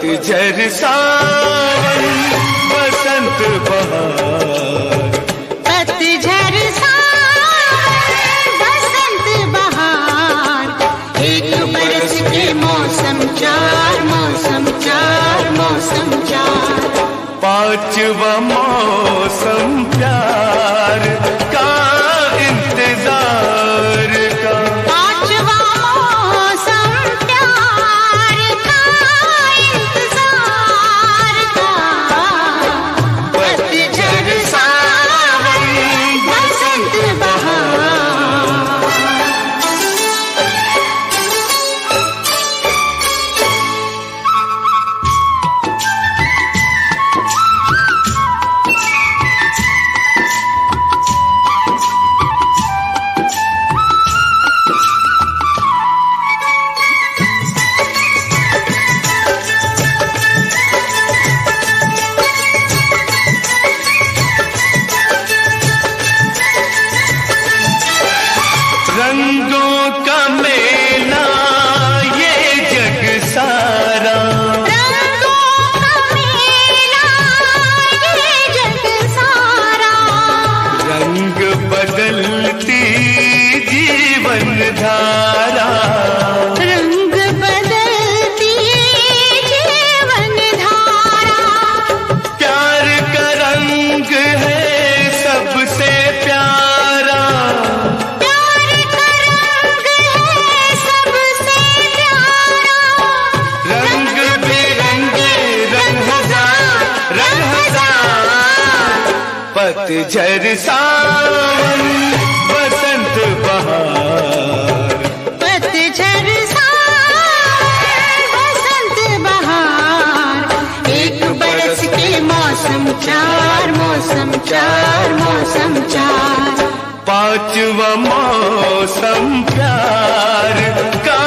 पतझड़ सावन बसंत बहार, पतझड़ सावन बसंत बहार, एक बरस के मौसम चार, मौसम चार, मौसम चार। पांचवा मौसम प्यार का इंतजार का, पांचवा मौसम प्यार का इंतजार का, पतझड़ सावन बसंत बहार। रंगों का मेला ये जग सारा, रंगों का मेला ये जग सारा, रंग बदलती जीवन धारा, रंग बदलती जीवन धारा। प्यार का रंग है सबसे प्यारा, प्यार का रंग है सबसे प्यारा, रंग बिरंगे रंग हजार, रंग हजार। पतझड़ सावन बसंत बहार, पतझड़ सावन बसंत बहार, एक बरस के मौसम चार, मौसम चार, मौसम चार। पांचवा मौसम प्यार का